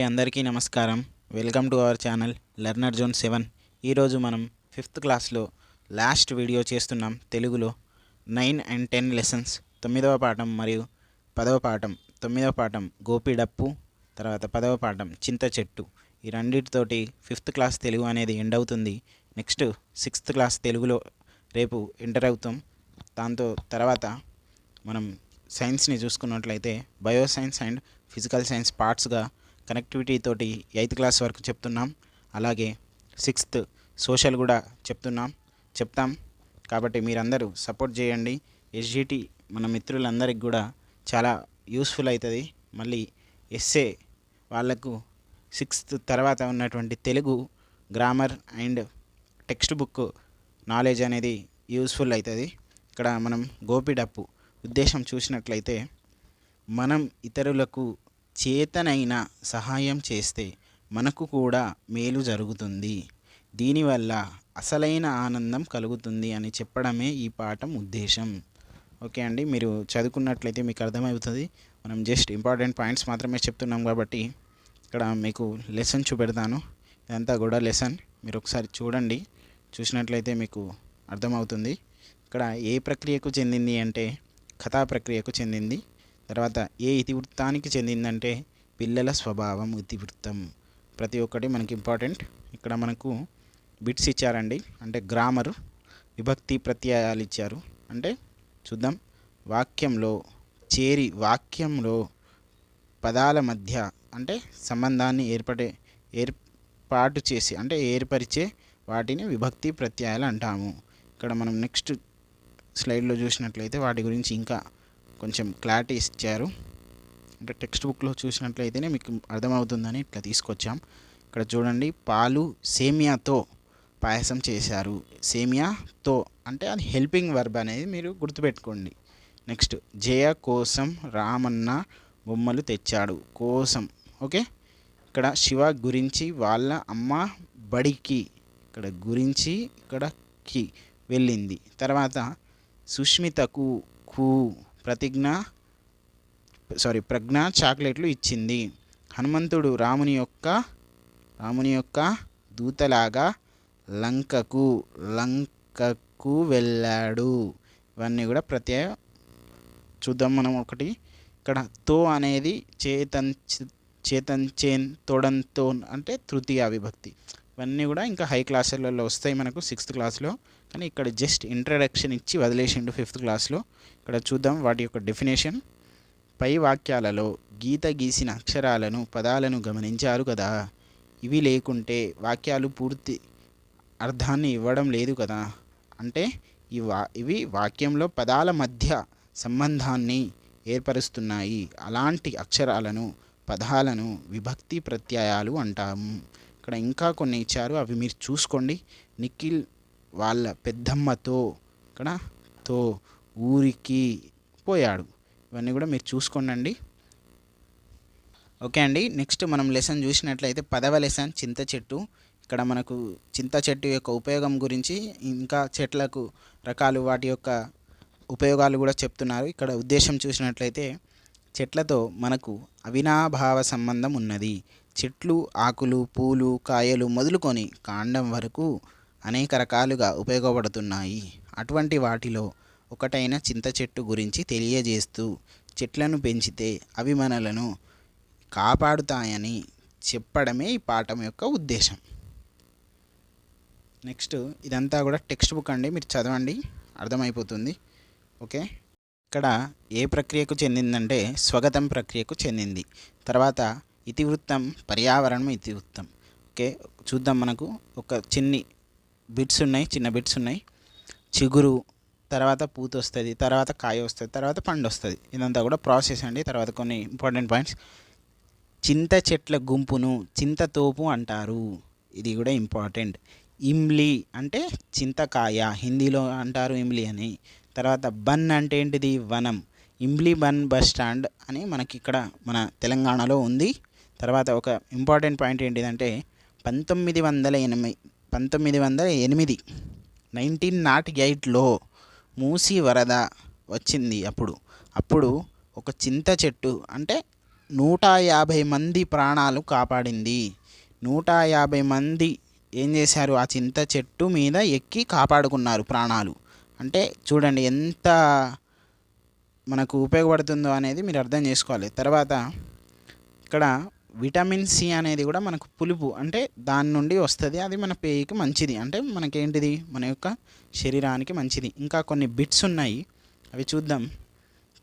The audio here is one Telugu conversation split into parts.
అందరికీ నమస్కారం. Welcome to our channel learner zone 7. ఈరోజు మనం 5th క్లాస్లో లాస్ట్ వీడియో చేస్తున్నాం. తెలుగులో 9 and 10 లెసన్స్ 9వ పాఠం మరియు 10వ పాఠం. 9వ పాఠం గోపిడప్పు, తర్వాత 10వ పాఠం చింత చెట్టు. ఈ రెండింటితోటి 5th క్లాస్ తెలుగు అనేది ఎండ్ అవుతుంది. నెక్స్ట్ 6th క్లాస్ తెలుగులో రేపు ఎంటర్ అవుతాం. దాంతో తర్వాత మనం సైన్స్ని చూసుకున్నట్లయితే bio science and physical science పార్ట్స్గా కనెక్టివిటీ తోటి 8th క్లాస్ వరకు చెప్తున్నాం. అలాగే 6th సోషల్ కూడా చెప్తాం. కాబట్టి మీరందరూ సపోర్ట్ చేయండి. ఎస్జిటి మన మిత్రులందరికీ కూడా చాలా యూస్ఫుల్ అవుతుంది. మళ్ళీ ఎస్ఏ వాళ్ళకు 6th తర్వాత ఉన్నటువంటి Telugu grammar and text book knowledge అనేది యూస్ఫుల్ అవుతుంది. ఇక్కడ మనం గోపిడప్పు ఉద్దేశం చూసినట్లయితే, మనం ఇతరులకు చేతనైన సహాయం చేస్తే మనకు కూడా మేలు జరుగుతుంది, దీనివల్ల అసలైన ఆనందం కలుగుతుంది అని చెప్పడమే ఈ పాఠం ఉద్దేశం. ఓకే అండి, మీరు చదువుకున్నట్లయితే మీకు అర్థమవుతుంది. మనం జస్ట్ ఇంపార్టెంట్ పాయింట్స్ మాత్రమే చెప్తున్నాం కాబట్టి ఇక్కడ మీకు లెసన్ చూపెడతాను. ఇదంతా కూడా లెసన్ మీరు ఒకసారి చూడండి. చూసినట్లయితే మీకు అర్థమవుతుంది. ఇక్కడ ఏ ప్రక్రియకు చెందింది అంటే కథా ప్రక్రియకు చెందింది. తర్వాత ఏ ఇతివృత్తానికి చెందిందంటే పిల్లల స్వభావం ఇతివృత్తం. ప్రతి ఒక్కటి మనకి ఇంపార్టెంట్. ఇక్కడ మనకు బిట్స్ ఇచ్చారండి, అంటే గ్రామరు, విభక్తి ప్రత్యయాలు ఇచ్చారు. అంటే చూద్దాం. వాక్యంలో పదాల మధ్య అంటే సంబంధాన్ని ఏర్పాటు చేసి అంటే ఏర్పరిచే వాటిని విభక్తి ప్రత్యయాలు అంటాము. ఇక్కడ మనం నెక్స్ట్ స్లైడ్లో చూసినట్లయితే వాటి గురించి ఇంకా కొంచెం క్లారిటీ ఇచ్చారు. అంటే టెక్స్ట్ బుక్లో చూసినట్లయితేనే మీకు అర్థమవుతుందని ఇట్లా తీసుకొచ్చాం. ఇక్కడ చూడండి, పాలు సేమియాతో పాయసం చేశారు. సేమియాతో అంటే అది హెల్పింగ్ వర్బ్ అనేది మీరు గుర్తుపెట్టుకోండి. నెక్స్ట్, జయ కోసం రామన్న బొమ్మలు తెచ్చాడు. కోసం ఓకే. ఇక్కడ శివ గురించి వాళ్ళ అమ్మ బడికి, ఇక్కడ గురించి ఇక్కడ కి వెళ్ళింది. తర్వాత సుష్మితకు ప్రజ్ఞ చాక్లెట్లు ఇచ్చింది. హనుమంతుడు రాముని యొక్క దూతలాగా లంకకు వెళ్ళాడు. ఇవన్నీ కూడా ప్రత్యయం చూద్దాం మనం ఒకటి. ఇక్కడ తో అనేది చేతన్ తోడంతో అంటే తృతీయ విభక్తి. ఇవన్నీ కూడా ఇంకా హై క్లాసులలో వస్తాయి మనకు 6th క్లాస్లో. కానీ ఇక్కడ జస్ట్ ఇంట్రడక్షన్ ఇచ్చి వదిలేసిండు 5th క్లాస్లో. ఇక్కడ చూద్దాం వాటి యొక్క డెఫినేషన్. పై వాక్యాలలో గీత గీసిన అక్షరాలను పదాలను గమనించారు కదా. ఇవి లేకుంటే వాక్యాలు పూర్తి అర్థాన్ని ఇవ్వడం లేదు కదా. అంటే ఇవి వాక్యంలో పదాల మధ్య సంబంధాన్ని ఏర్పరుస్తున్నాయి. అలాంటి అక్షరాలను పదాలను విభక్తి ప్రత్యయాలు అంటాము. ఇక్కడ ఇంకా కొన్ని ఇచ్చారు, అవి మీరు చూసుకోండి. నిఖిల్ వాళ్ళ పెద్దమ్మతో ఇక్కడ ఊరికి పోయాడు. ఇవన్నీ కూడా మీరు చూసుకోండి. ఓకే అండి, నెక్స్ట్ మనం లెసన్ చూసినట్లయితే 10వ లెసన్ చింత చెట్టు. ఇక్కడ మనకు చింత చెట్టు యొక్క ఉపయోగం గురించి, ఇంకా చెట్లకు రకాలు, వాటి యొక్క ఉపయోగాలు కూడా చెప్తున్నారు. ఇక్కడ ఉద్దేశం చూసినట్లయితే, చెట్లతో మనకు అవినాభావ సంబంధం ఉన్నది. చెట్లు ఆకులు, పూలు, కాయలు మొదలుకొని కాండం వరకు అనేక రకాలుగా ఉపయోగపడుతున్నాయి. అటువంటి వాటిలో ఒకటైన చింత చెట్టు గురించి తెలియజేస్తూ, చెట్లను పెంచితే అవి మనలను కాపాడుతాయని చెప్పడమే ఈ పాఠం యొక్క ఉద్దేశం. నెక్స్ట్, ఇదంతా కూడా టెక్స్ట్ బుక్ అండి, మీరు చదవండి, అర్థమైపోతుంది. ఓకే. ఇక్కడ ఏ ప్రక్రియకు చెందిందంటే స్వగతం ప్రక్రియకు చెందింది. తర్వాత ఇతివృత్తం, పర్యావరణం ఇతివృత్తం. ఓకే, చూద్దాం. మనకు ఒక చిన్న బిట్స్ ఉన్నాయి. చిగురు, తర్వాత పూత వస్తుంది, తర్వాత కాయ వస్తుంది, తర్వాత పండు వస్తుంది. ఇదంతా కూడా ప్రాసెస్ అండి. తర్వాత కొన్ని ఇంపార్టెంట్ పాయింట్స్. చింత చెట్ల గుంపును చింతతోపు అంటారు. ఇది కూడా ఇంపార్టెంట్. ఇమ్లి అంటే చింతకాయ, హిందీలో అంటారు ఇమ్లి అని. తర్వాత బన్ అంటే ఏంటిది? వనం. ఇమ్లి బన్ బస్ స్టాండ్ అని మనకి ఇక్కడ మన తెలంగాణలో ఉంది. తర్వాత ఒక ఇంపార్టెంట్ పాయింట్ ఏంటిదంటే 1908లో మూసి వరద వచ్చింది. అప్పుడు ఒక చింత చెట్టు అంటే 150 మంది ప్రాణాలు కాపాడింది. 150 మంది ఏం చేశారు, ఆ చింత చెట్టు మీద ఎక్కి కాపాడుకున్నారు ప్రాణాలు. అంటే చూడండి ఎంత మనకు ఉపయోగపడుతుందో అనేది మీరు అర్థం చేసుకోవాలి. తర్వాత ఇక్కడ విటమిన్ సి అనేది కూడా మనకు పులుపు అంటే దాని నుండి వస్తుంది. అది మన పేయికి మంచిది, అంటే మనకేంటిది మన యొక్క శరీరానికి మంచిది. ఇంకా కొన్ని బిట్స్ ఉన్నాయి, అవి చూద్దాం.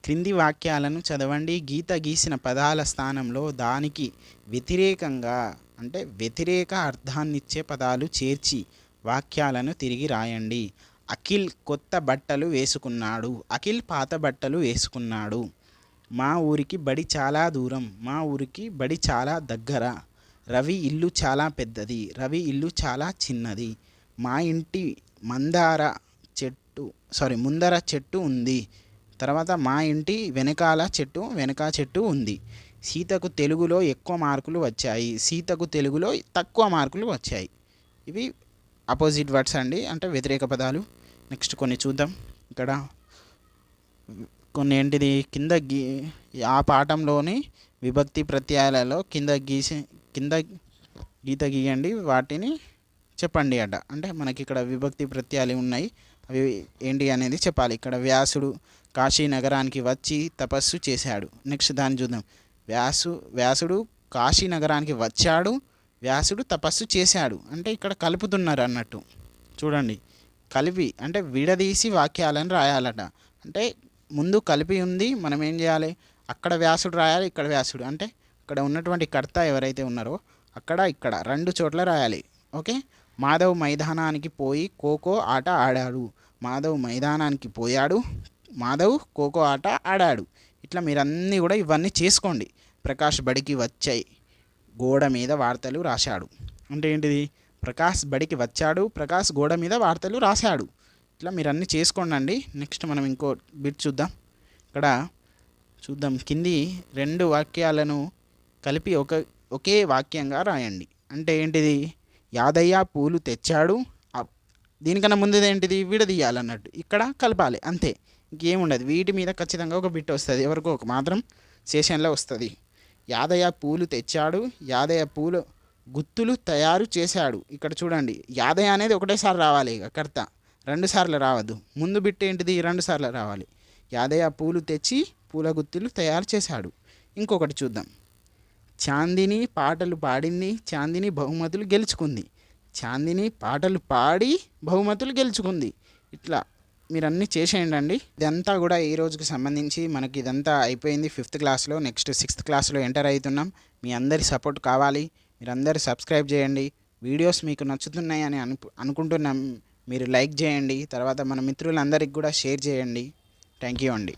క్రింది వాక్యాలను చదవండి. గీత గీసిన పదాల స్థానంలో దానికి వ్యతిరేకంగా అంటే వ్యతిరేక అర్థాన్నిచ్చే పదాలు చేర్చి వాక్యాలను తిరిగి రాయండి. అఖిల్ కొత్త బట్టలు వేసుకున్నాడు. అఖిల్ పాత బట్టలు వేసుకున్నాడు. మా ఊరికి బడి చాలా దూరం. మా ఊరికి బడి చాలా దగ్గర. రవి ఇల్లు చాలా పెద్దది. రవి ఇల్లు చాలా చిన్నది. మా ఇంటి ముందర చెట్టు ఉంది. తర్వాత మా ఇంటి వెనక చెట్టు ఉంది. సీతకు తెలుగులో ఎక్కువ మార్కులు వచ్చాయి. సీతకు తెలుగులో తక్కువ మార్కులు వచ్చాయి. ఇవి ఆపోజిట్ వర్డ్స్ అండి, అంటే వ్యతిరేక పదాలు. నెక్స్ట్ కొన్ని చూద్దాం. ఇక్కడ కొన్ని ఏంటిది కింద ఆ పాఠంలోని విభక్తి ప్రత్యయాలలో కింద గీత గీయండి, వాటిని చెప్పండి అట. అంటే మనకి ఇక్కడ విభక్తి ప్రత్యయాలు ఉన్నాయి, అవి ఏంటి అనేది చెప్పాలి. ఇక్కడ వ్యాసుడు కాశీ నగరానికి వచ్చి తపస్సు చేశాడు. నెక్స్ట్ దాన్ని చూద్దాం. వ్యాసుడు కాశీ నగరానికి వచ్చాడు. వ్యాసుడు తపస్సు చేశాడు. అంటే ఇక్కడ కలుపుతున్నారు అన్నట్టు. చూడండి, కలిపి అంటే విడదీసి వాక్యాలను రాయాలట. అంటే ముందు కలిపి ఉంది, మనం ఏం చేయాలి, అక్కడ వ్యాసుడు రాయాలి, ఇక్కడ వ్యాసుడు. అంటే ఇక్కడ ఉన్నటువంటి కర్త ఎవరైతే ఉన్నారో అక్కడ ఇక్కడ రెండు చోట్ల రాయాలి. ఓకే. మాధవ్ మైదానానికి పోయి ఖోఖో ఆట ఆడాడు. మాధవ్ మైదానానికి పోయాడు. మాధవ్ ఖోఖో ఆట ఆడాడు. ఇట్లా మీరన్నీ కూడా ఇవన్నీ చేసుకోండి. ప్రకాష్ బడికి వచ్చాయి. గోడ మీద వార్తలు రాశాడు. అంటే ఏంటిది, ప్రకాష్ బడికి వచ్చాడు, ప్రకాష్ గోడ మీద వార్తలు రాశాడు. ఇట్లా మీరు అన్నీ చేసుకోండి. నెక్స్ట్ మనం ఇంకో బిట్ చూద్దాం. ఇక్కడ చూద్దాం, కింది రెండు వాక్యాలను కలిపి ఒకే వాక్యంగా రాయండి. అంటే ఏంటిది, యాదయ్య పూలు తెచ్చాడు. దీనికన్నా ముందు ఏంటిది, విడదీయాలన్నట్టు. ఇక్కడ కలపాలి అంతే, ఇంకేముండదు. వీటి మీద ఖచ్చితంగా ఒక బిట్ వస్తుంది, ఎవరికో ఒక మాత్రం సెషన్లో వస్తుంది. యాదయ్య పూలు తెచ్చాడు. యాదయ్య పూలు గుత్తులు తయారు చేశాడు. ఇక్కడ చూడండి, యాదయ్య అనేది ఒకటేసారి రావాలి, ఇక కర్త రెండు సార్లు రావద్దు. ముందు బిట్ ఏంటిది, 2 సార్లు రావాలి. యాదయ్య పూలు తెచ్చి పూల గుత్తులు తయారు చేశాడు. ఇంకొకటి చూద్దాం. చాందిని పాటలు పాడింది. చాందిని బహుమతులు గెలుచుకుంది. చాందిని పాటలు పాడి బహుమతులు గెలుచుకుంది. ఇట్లా మీరు అన్నీ చేసేయండి. ఇదంతా కూడా ఈ రోజుకి సంబంధించి మనకి ఇదంతా అయిపోయింది 5th క్లాస్లో. నెక్స్ట్ 6th క్లాస్లో ఎంటర్ అవుతున్నాం. మీ అందరి సపోర్ట్ కావాలి. మీరందరూ సబ్స్క్రైబ్ చేయండి. వీడియోస్ మీకు నచ్చుతున్నాయని అనుకుంటున్నాం. మీరు లైక్ చేయండి. తర్వాత మన మిత్రులందరికీ కూడా షేర్ చేయండి. థ్యాంక్ యూ అండి.